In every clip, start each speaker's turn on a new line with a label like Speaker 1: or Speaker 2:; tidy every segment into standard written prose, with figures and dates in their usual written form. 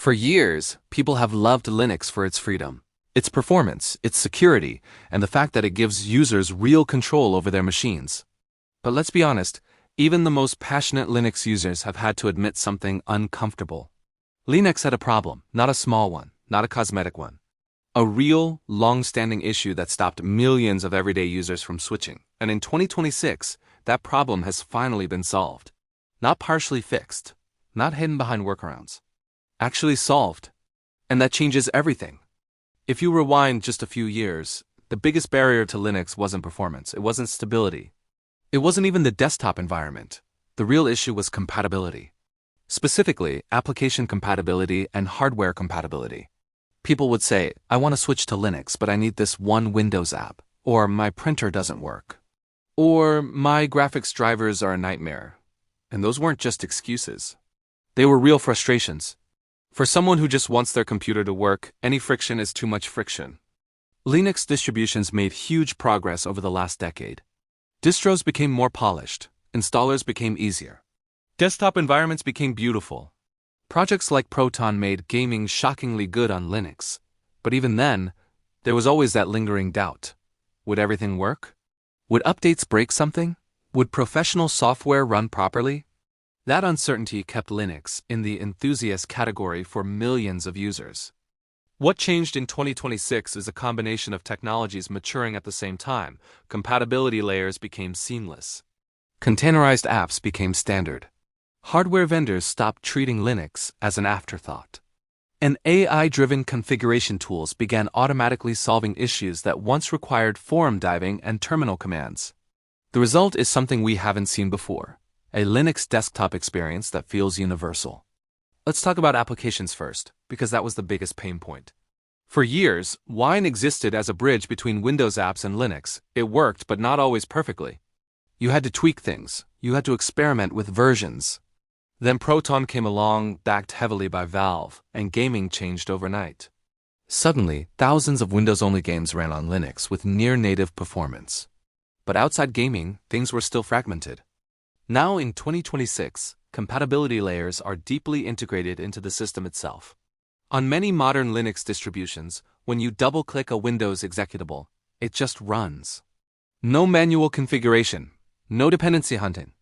Speaker 1: For years, people have loved Linux for its freedom, its performance, its security, and the fact that it gives users real control over their machines. But let's be honest, even the most passionate Linux users have had to admit something uncomfortable. Linux had a problem, not a small one, not a cosmetic one. A real, long-standing issue that stopped millions of everyday users from switching. And in 2026, that problem has finally been solved. Not partially fixed, not hidden behind workarounds. Actually solved. And that changes everything. If you rewind just a few years, the biggest barrier to Linux wasn't performance, it wasn't stability. It wasn't even the desktop environment. The real issue was compatibility. Specifically, application compatibility and hardware compatibility. People would say, I want to switch to Linux, but I need this one Windows app. Or my printer doesn't work. Or my graphics drivers are a nightmare. And those weren't just excuses. They were real frustrations. For someone who just wants their computer to work, any friction is too much friction. Linux distributions made huge progress over the last decade. Distros became more polished, installers became easier. Desktop environments became beautiful. Projects like Proton made gaming shockingly good on Linux. But even then, there was always that lingering doubt. Would everything work? Would updates break something? Would professional software run properly? That uncertainty kept Linux in the enthusiast category for millions of users. What changed in 2026 is a combination of technologies maturing at the same time. Compatibility layers became seamless. Containerized apps became standard. Hardware vendors stopped treating Linux as an afterthought. And AI-driven configuration tools began automatically solving issues that once required forum diving and terminal commands. The result is something we haven't seen before. A Linux desktop experience that feels universal. Let's talk about applications first, because that was the biggest pain point. For years, Wine existed as a bridge between Windows apps and Linux. It worked, but not always perfectly. You had to tweak things. You had to experiment with versions. Then Proton came along, backed heavily by Valve, and gaming changed overnight. Suddenly, thousands of Windows-only games ran on Linux with near-native performance. But outside gaming, things were still fragmented. Now in 2026, compatibility layers are deeply integrated into the system itself. On many modern Linux distributions, when you double-click a Windows executable, it just runs. No manual configuration, no dependency hunting.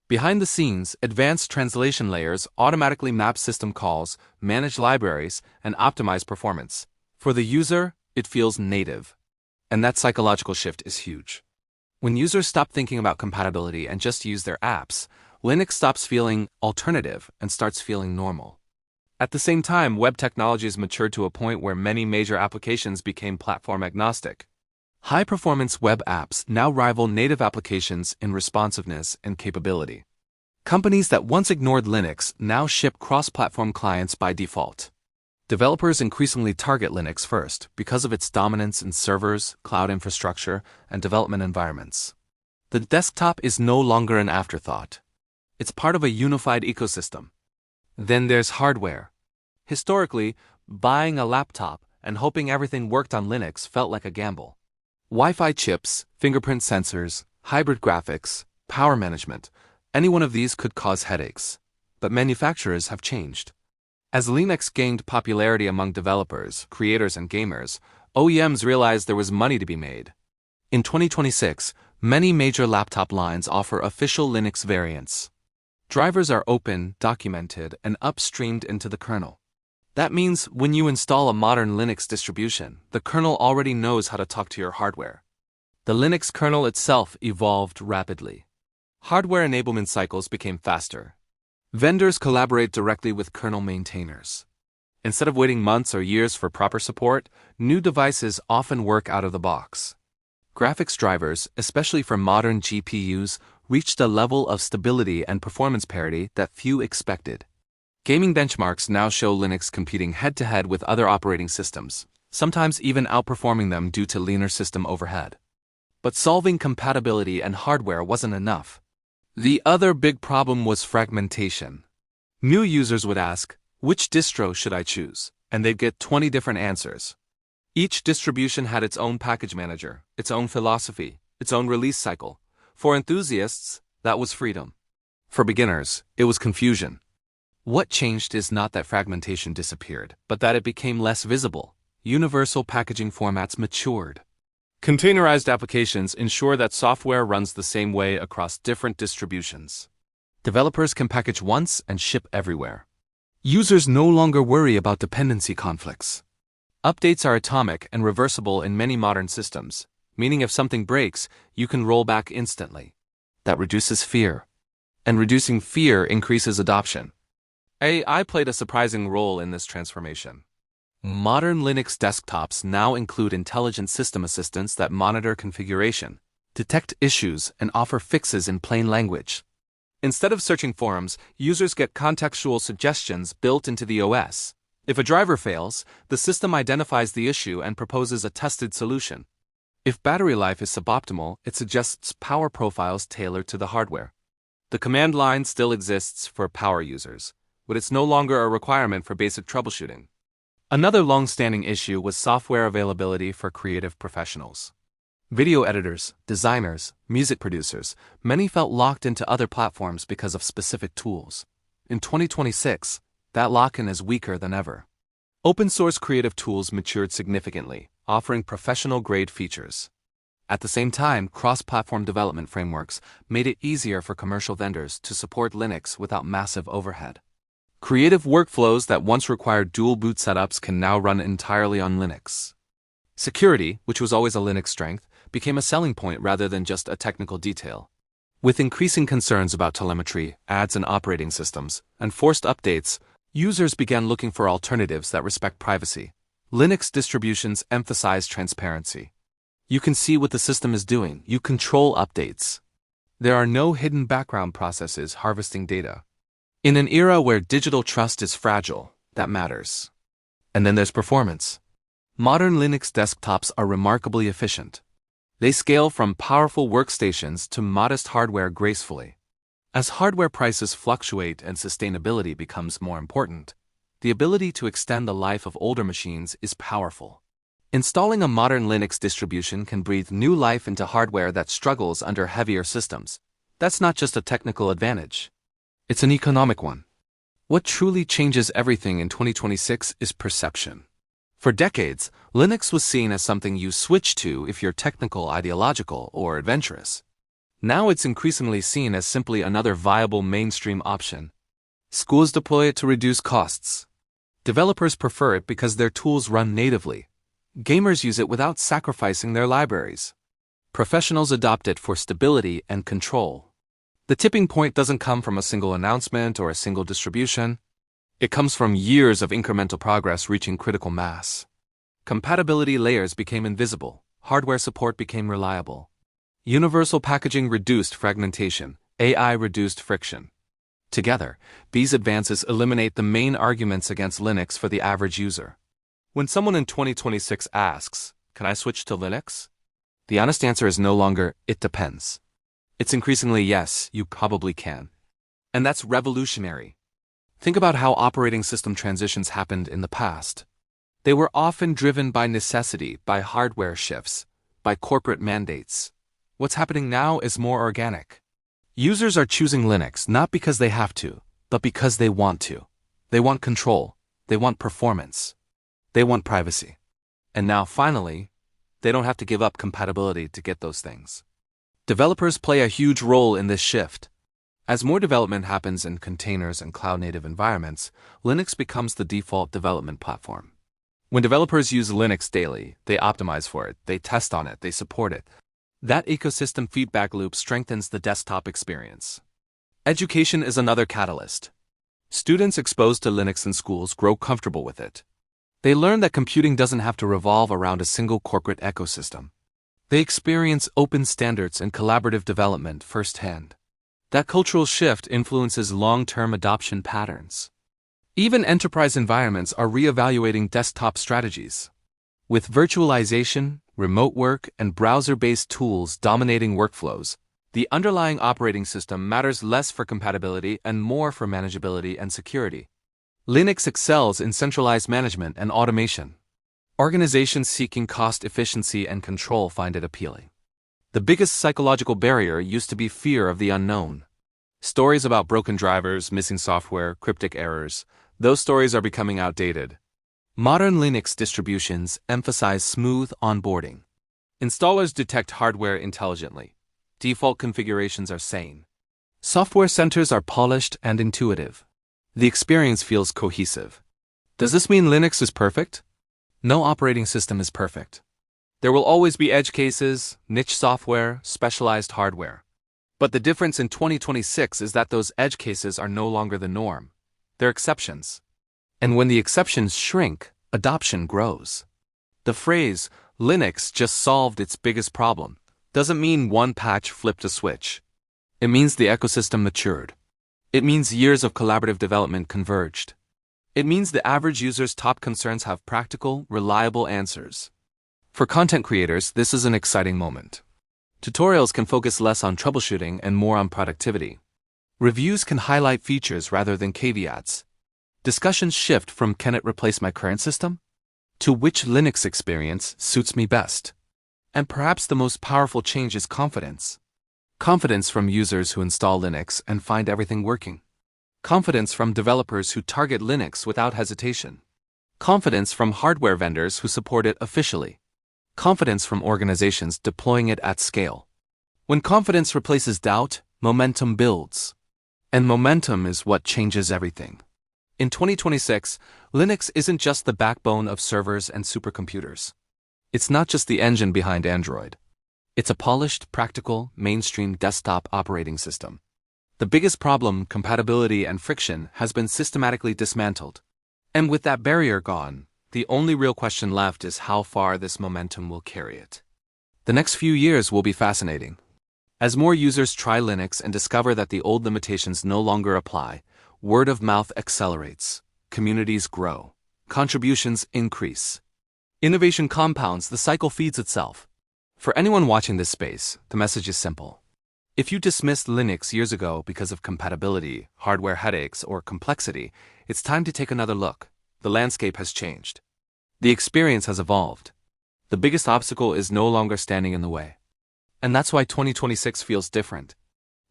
Speaker 1: Behind the scenes, advanced translation layers automatically map system calls, manage libraries, and optimize performance. For the user, it feels native. And that psychological shift is huge. When users stop thinking about compatibility and just use their apps, Linux stops feeling alternative and starts feeling normal. At the same time, web technologies matured to a point where many major applications became platform agnostic. High-performance web apps now rival native applications in responsiveness and capability. Companies that once ignored Linux now ship cross-platform clients by default. Developers increasingly target Linux first because of its dominance in servers, cloud infrastructure, and development environments. The desktop is no longer an afterthought. It's part of a unified ecosystem. Then there's hardware. Historically, buying a laptop and hoping everything worked on Linux felt like a gamble. Wi-Fi chips, fingerprint sensors, hybrid graphics, power management, any one of these could cause headaches. But manufacturers have changed. As Linux gained popularity among developers, creators, and gamers, OEMs realized there was money to be made. In 2026, many major laptop lines offer official Linux variants. Drivers are open, documented, and upstreamed into the kernel. That means when you install a modern Linux distribution, the kernel already knows how to talk to your hardware. The Linux kernel itself evolved rapidly. Hardware enablement cycles became faster. Vendors collaborate directly with kernel maintainers. Instead of waiting months or years for proper support, new devices often work out of the box. Graphics drivers, especially for modern GPUs, reached a level of stability and performance parity that few expected. Gaming benchmarks now show Linux competing head-to-head with other operating systems, sometimes even outperforming them due to leaner system overhead. But solving compatibility and hardware wasn't enough. The other big problem was fragmentation. New users would ask, which distro should I choose? And they'd get 20 different answers. Each distribution had its own package manager, its own philosophy, its own release cycle. For enthusiasts, that was freedom. For beginners, it was confusion. What changed is not that fragmentation disappeared, but that it became less visible. Universal packaging formats matured. Containerized applications ensure that software runs the same way across different distributions. Developers can package once and ship everywhere. Users no longer worry about dependency conflicts. Updates are atomic and reversible in many modern systems, meaning if something breaks, you can roll back instantly. That reduces fear. And reducing fear increases adoption. AI played a surprising role in this transformation. Modern Linux desktops now include intelligent system assistants that monitor configuration, detect issues, and offer fixes in plain language. Instead of searching forums, users get contextual suggestions built into the OS. If a driver fails, the system identifies the issue and proposes a tested solution. If battery life is suboptimal, it suggests power profiles tailored to the hardware. The command line still exists for power users, but it's no longer a requirement for basic troubleshooting. Another long-standing issue was software availability for creative professionals. Video editors, designers, music producers, many felt locked into other platforms because of specific tools. In 2026, that lock-in is weaker than ever. Open-source creative tools matured significantly, offering professional-grade features. At the same time, cross-platform development frameworks made it easier for commercial vendors to support Linux without massive overhead. Creative workflows that once required dual boot setups can now run entirely on Linux. Security, which was always a Linux strength, became a selling point rather than just a technical detail. With increasing concerns about telemetry, ads in operating systems, and forced updates, users began looking for alternatives that respect privacy. Linux distributions emphasize transparency. You can see what the system is doing. You control updates. There are no hidden background processes harvesting data. In an era where digital trust is fragile, that matters. And then there's performance. Modern Linux desktops are remarkably efficient. They scale from powerful workstations to modest hardware gracefully. As hardware prices fluctuate and sustainability becomes more important, the ability to extend the life of older machines is powerful. Installing a modern Linux distribution can breathe new life into hardware that struggles under heavier systems. That's not just a technical advantage. It's an economic one. What truly changes everything in 2026 is perception. For decades, Linux was seen as something you switch to if you're technical, ideological, or adventurous. Now it's increasingly seen as simply another viable mainstream option. Schools deploy it to reduce costs. Developers prefer it because their tools run natively. Gamers use it without sacrificing their libraries. Professionals adopt it for stability and control. The tipping point doesn't come from a single announcement or a single distribution. It comes from years of incremental progress reaching critical mass. Compatibility layers became invisible. Hardware support became reliable. Universal packaging reduced fragmentation. AI reduced friction. Together, these advances eliminate the main arguments against Linux for the average user. When someone in 2026 asks, "Can I switch to Linux?" the honest answer is no longer, "It depends." It's increasingly, "Yes, you probably can." And that's revolutionary. Think about how operating system transitions happened in the past. They were often driven by necessity, by hardware shifts, by corporate mandates. What's happening now is more organic. Users are choosing Linux not because they have to, but because they want to. They want control. They want performance. They want privacy. And now, finally, they don't have to give up compatibility to get those things. Developers play a huge role in this shift. As more development happens in containers and cloud-native environments, Linux becomes the default development platform. When developers use Linux daily, they optimize for it, they test on it, they support it. That ecosystem feedback loop strengthens the desktop experience. Education is another catalyst. Students exposed to Linux in schools grow comfortable with it. They learn that computing doesn't have to revolve around a single corporate ecosystem. They experience open standards and collaborative development firsthand. That cultural shift influences long-term adoption patterns. Even enterprise environments are reevaluating desktop strategies. With virtualization, remote work, and browser-based tools dominating workflows, the underlying operating system matters less for compatibility and more for manageability and security. Linux excels in centralized management and automation. Organizations seeking cost efficiency and control find it appealing. The biggest psychological barrier used to be fear of the unknown. Stories about broken drivers, missing software, cryptic errors, those stories are becoming outdated. Modern Linux distributions emphasize smooth onboarding. Installers detect hardware intelligently. Default configurations are sane. Software centers are polished and intuitive. The experience feels cohesive. Does this mean Linux is perfect? No operating system is perfect. There will always be edge cases, niche software, specialized hardware. But the difference in 2026 is that those edge cases are no longer the norm. They're exceptions. And when the exceptions shrink, adoption grows. The phrase, Linux just solved its biggest problem, doesn't mean one patch flipped a switch. It means the ecosystem matured. It means years of collaborative development converged. It means the average user's top concerns have practical, reliable answers. For content creators, this is an exciting moment. Tutorials can focus less on troubleshooting and more on productivity. Reviews can highlight features rather than caveats. Discussions shift from "can it replace my current system?" to "which Linux experience suits me best?" And perhaps the most powerful change is confidence. Confidence from users who install Linux and find everything working. Confidence from developers who target Linux without hesitation. Confidence from hardware vendors who support it officially. Confidence from organizations deploying it at scale. When confidence replaces doubt, momentum builds. And momentum is what changes everything. In 2026, Linux isn't just the backbone of servers and supercomputers. It's not just the engine behind Android. It's a polished, practical, mainstream desktop operating system. The biggest problem, compatibility and friction, has been systematically dismantled. And with that barrier gone, the only real question left is how far this momentum will carry it. The next few years will be fascinating. As more users try Linux and discover that the old limitations no longer apply, word of mouth accelerates, communities grow, contributions increase. Innovation compounds, the cycle feeds itself. For anyone watching this space, the message is simple. If you dismissed Linux years ago because of compatibility, hardware headaches, or complexity, it's time to take another look. The landscape has changed. The experience has evolved. The biggest obstacle is no longer standing in the way. And that's why 2026 feels different.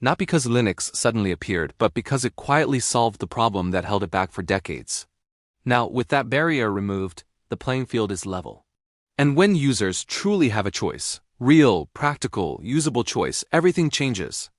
Speaker 1: Not because Linux suddenly appeared, but because it quietly solved the problem that held it back for decades. Now, with that barrier removed, the playing field is level. And when users truly have a choice, real, practical, usable choice, everything changes.